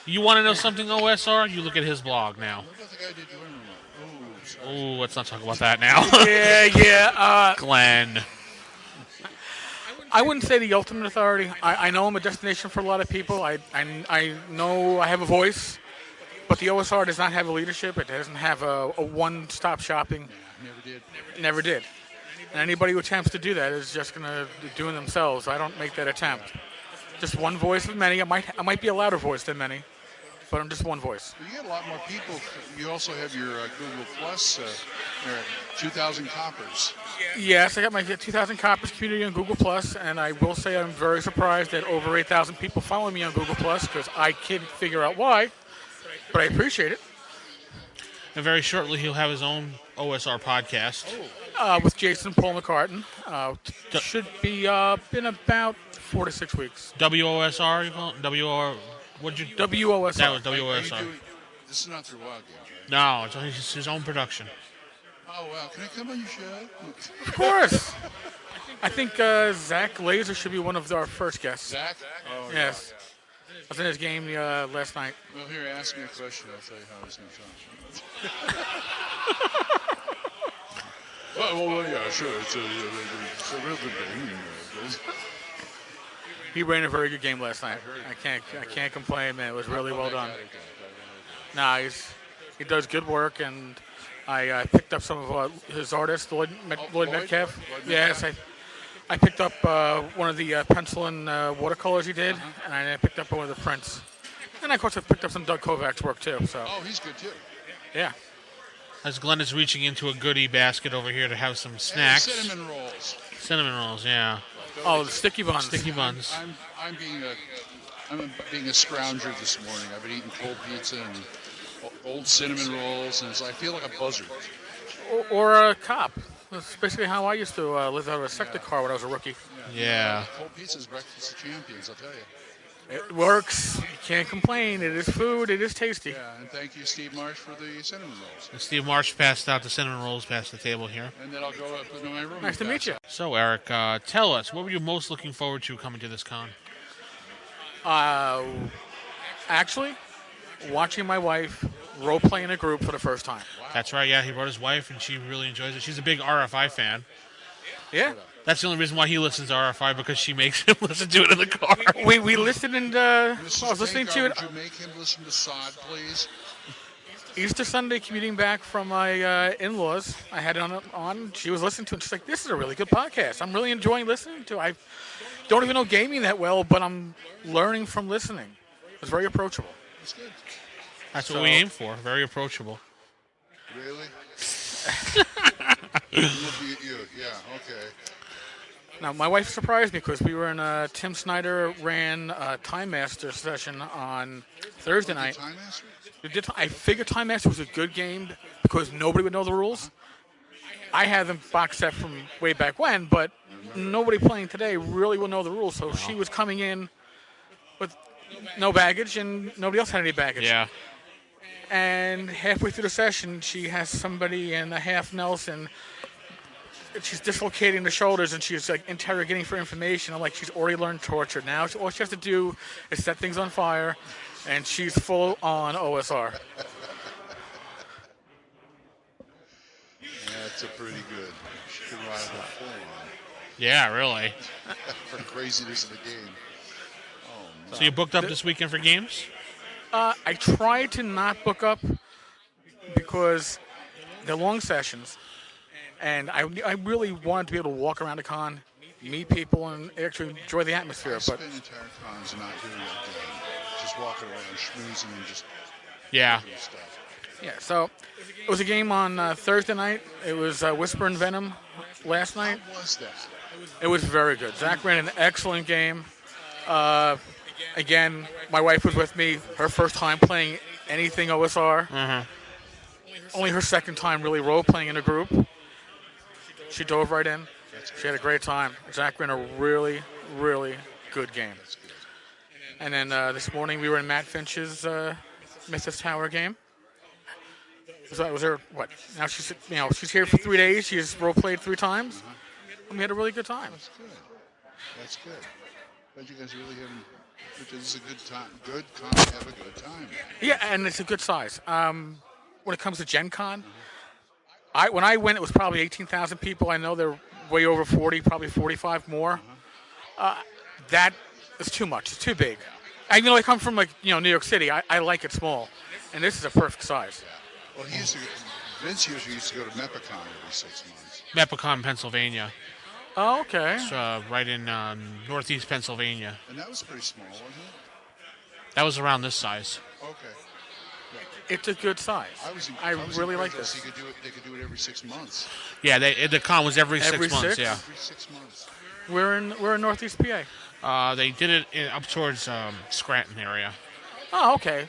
Speaker 2: You want to know something OSR? You look at his blog now.
Speaker 4: What about the guy who did your room? Oh, sorry.
Speaker 2: Oh, let's not talk about that now.
Speaker 7: Yeah.
Speaker 2: Glenn.
Speaker 7: I wouldn't say the ultimate authority. I know I'm a destination for a lot of people. I know I have a voice, but the OSR does not have a leadership. It doesn't have a one-stop shopping. Never did. And anybody who attempts to do that is just going to do it themselves. I don't make that attempt. Just one voice of many. I might be a louder voice than many, but I'm just one voice.
Speaker 4: Well, you get a lot more people. You also have your Google Plus, 2,000 coppers.
Speaker 7: Yes, I got my 2,000 coppers community on Google Plus, and I will say I'm very surprised that over 8,000 people follow me on Google Plus because I can't figure out why, but I appreciate it.
Speaker 2: And very shortly, he'll have his own OSR podcast.
Speaker 7: With Jason Paul McCartan. Should be in about 4 to 6 weeks.
Speaker 2: WOSR, you call it? WOR? What'd you?
Speaker 7: WOSR.
Speaker 2: That was
Speaker 4: Are you
Speaker 2: WOSR.
Speaker 4: doing, this is not through Wild Games, right?
Speaker 2: No, it's his own production.
Speaker 4: Oh, wow. Can I come on your show?
Speaker 7: Of course. I think Zach Laser should be one of our first guests.
Speaker 4: Zach? Oh,
Speaker 7: Yes. I was in his game last night.
Speaker 4: Well, here, ask me a question. I'll tell you how it's going to sound. Well, yeah, sure. It's a real good game.
Speaker 7: He ran a very good game last night. I can't complain, man. It was really well done. Nah, he does good work, and I picked up some of his artists, Lloyd Metcalf. Yes, I picked up one of the pencil and watercolors he did, and I picked up one of the prints. And of course I picked up some Doug Kovac's work too. So
Speaker 4: Oh, he's good too.
Speaker 7: yeah.
Speaker 2: As Glenn is reaching into a goodie basket over here to have some
Speaker 4: And
Speaker 2: snacks.
Speaker 4: cinnamon rolls.
Speaker 2: Cinnamon rolls, yeah.
Speaker 7: Oh, the sticky buns.
Speaker 2: Sticky buns.
Speaker 4: I'm being a scrounger this morning. I've been eating cold pizza and old cinnamon rolls, and I feel like a buzzard.
Speaker 7: Or a cop. That's basically how I used to live out of a sector car when I was a rookie.
Speaker 2: Yeah.
Speaker 4: Cold pizza is breakfast of champions, I'll tell you.
Speaker 7: It works. You can't complain. It is food. It is tasty.
Speaker 4: Yeah, and thank you, Steve Marsh, for the cinnamon rolls.
Speaker 2: And Steve Marsh passed out the cinnamon rolls past the table here.
Speaker 4: And then I'll go up into my room.
Speaker 7: Nice to meet you.
Speaker 2: So, Eric, tell us, what were you most looking forward to coming to this con?
Speaker 7: Actually, watching my wife role-play in a group for the first time.
Speaker 2: That's right, yeah, he brought his wife, and she really enjoys it. She's a big RFI fan.
Speaker 7: Yeah.
Speaker 2: That's the only reason why he listens to RFI, because she makes him listen to it in the car.
Speaker 7: We listened and I
Speaker 4: Mrs.
Speaker 7: was listening to it
Speaker 4: Would you make him listen to Sod, please?
Speaker 7: Easter Sunday commuting back from my in-laws. I had it on. She was listening to it. She's like, this is a really good podcast. I'm really enjoying listening to it. I don't even know gaming that well, but I'm learning from listening. It's very approachable.
Speaker 4: That's good.
Speaker 2: That's what we aim for, very approachable.
Speaker 4: Really? Looking at you. Yeah. Okay.
Speaker 7: Now, my wife surprised me because we were in a Tim Snyder ran a Time Master session on Thursday night.
Speaker 4: Time Master?
Speaker 7: I figured Time Master was a good game because nobody would know the rules. I had them box set from way back when, but nobody playing today really will know the rules. So she was coming in with no baggage, and nobody else had any baggage.
Speaker 2: Yeah.
Speaker 7: And halfway through the session, she has somebody in a half Nelson. She's dislocating the shoulders, and she's like interrogating for information. I'm like, she's already learned torture. Now all she has to do is set things on fire, and she's full on OSR.
Speaker 4: That's a pretty good. She can ride her full on
Speaker 2: Yeah, really.
Speaker 4: for the craziness of the game.
Speaker 2: So you booked up this weekend for games?
Speaker 7: I try to not book up because they're long sessions, and I really wanted to be able to walk around the con, meet people, and actually enjoy the atmosphere.
Speaker 4: I
Speaker 7: But
Speaker 4: spend entire cons not doing that game. Just walking around, schmoozing, and just
Speaker 2: Yeah.
Speaker 4: doing stuff.
Speaker 7: yeah, so it was a game on Thursday night. It was Whisper and Venom last night.
Speaker 4: How was that?
Speaker 7: It was very good. Zach ran an excellent game. Again, my wife was with me. Her first time playing anything OSR. Only her second time really role-playing in a group. She dove right in. She had a great time. Zach ran a really, really good game. And then this morning we were in Matt Finch's Mrs. Tower game. Was there what? Now she's here for 3 days. She's role-played 3 times. And we had a really good time.
Speaker 4: That's good. That's good. But you guys really haven't. This is a good time. Good con. Have a good time.
Speaker 7: Yeah, and it's a good size. When it comes to Gen Con, when I went, it was probably 18,000 people. I know they're way over 40, probably 45 more. That is too much. It's too big. I come from New York City. I like it small, and this is a perfect size.
Speaker 4: Well, Vince usually used to go to Mepicon every 6 months.
Speaker 2: Mepicon, Pennsylvania.
Speaker 7: Oh, okay.
Speaker 2: It's right in northeast Pennsylvania.
Speaker 4: And that was pretty small, wasn't it?
Speaker 2: That was around this size.
Speaker 4: Okay.
Speaker 7: It's a good size. I really like this.
Speaker 4: They could do it every 6 months.
Speaker 2: Yeah, the con was every 6 months.
Speaker 7: 6?
Speaker 2: Yeah.
Speaker 4: Every 6 months.
Speaker 7: We're in Northeast PA.
Speaker 2: They did it up towards Scranton area.
Speaker 7: Oh, okay.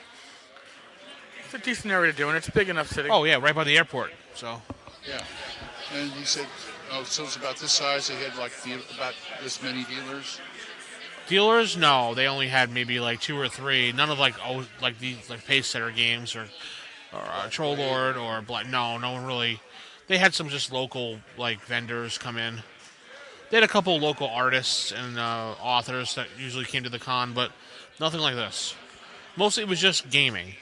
Speaker 7: It's a decent area to do, and it's a big enough city.
Speaker 2: Oh yeah, right by the airport. So.
Speaker 4: Yeah. And you said, so it's about this size. They had about this many dealers.
Speaker 2: Dealers? No, they only had maybe 2 or 3. None of these pace setter games or Troll Lord or Black. No one really. They had some just local vendors come in. They had a couple local artists and authors that usually came to the con, but nothing like this. Mostly it was just gaming.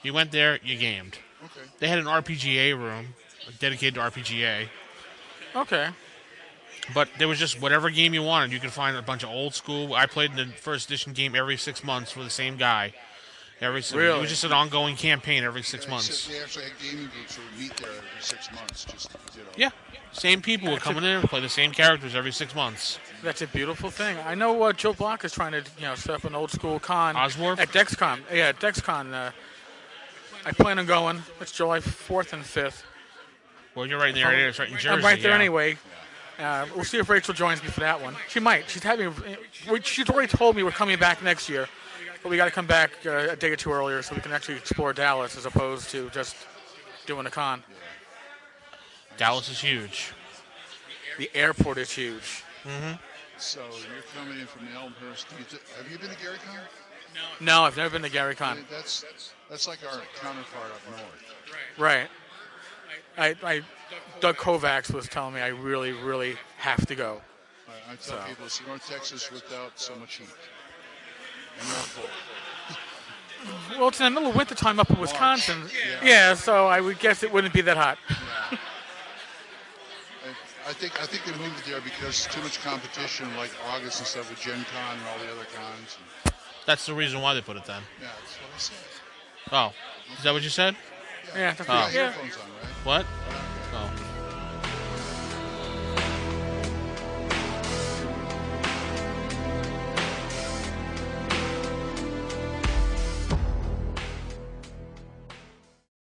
Speaker 2: You went there, you gamed.
Speaker 4: Okay.
Speaker 2: They had an RPGA room dedicated to RPGA.
Speaker 7: Okay.
Speaker 2: But there was just whatever game you wanted. You could find a bunch of old school. I played the first edition game every 6 months with the same guy. Really? It was just an ongoing campaign every 6 months.
Speaker 4: They actually had gaming groups who would meet there every 6 months.
Speaker 2: Yeah. Same people would come in and play the same characters every 6 months.
Speaker 7: That's a beautiful thing. I know Joe Block is trying to set up an old school con.
Speaker 2: Oswarp?
Speaker 7: At DexCon. Yeah, at DexCon. I plan on going. It's July 4th and 5th.
Speaker 2: Well, you're right in the area. It's right in Jersey.
Speaker 7: I'm right there anyway. We'll see if Rachel joins me for that one. She might. She's already told me we're coming back next year, but we got to come back a day or 2 earlier so we can actually explore Dallas as opposed to just doing a con.
Speaker 2: Dallas is huge.
Speaker 7: The airport is huge.
Speaker 2: Mm-hmm.
Speaker 4: So you're coming in from Elmhurst. Have you been to Gary Con?
Speaker 7: No, I've never been to Gary Con.
Speaker 4: That's like our counterpart up north.
Speaker 7: Right. Doug Kovacs was telling me I really, really have to go.
Speaker 4: I tell people it's North Texas without so much heat. And more cold.
Speaker 7: Well, it's in the middle of winter time up in Wisconsin. Yeah, so I would guess it wouldn't be that hot.
Speaker 4: Yeah. I think they moved it there because too much competition, like August and stuff with Gen Con and all the other cons.
Speaker 2: That's the reason why they put it then.
Speaker 4: Yeah, that's what I said.
Speaker 2: Oh, is that what you said?
Speaker 7: Yeah.
Speaker 4: Headphones on, right?
Speaker 2: What? Oh.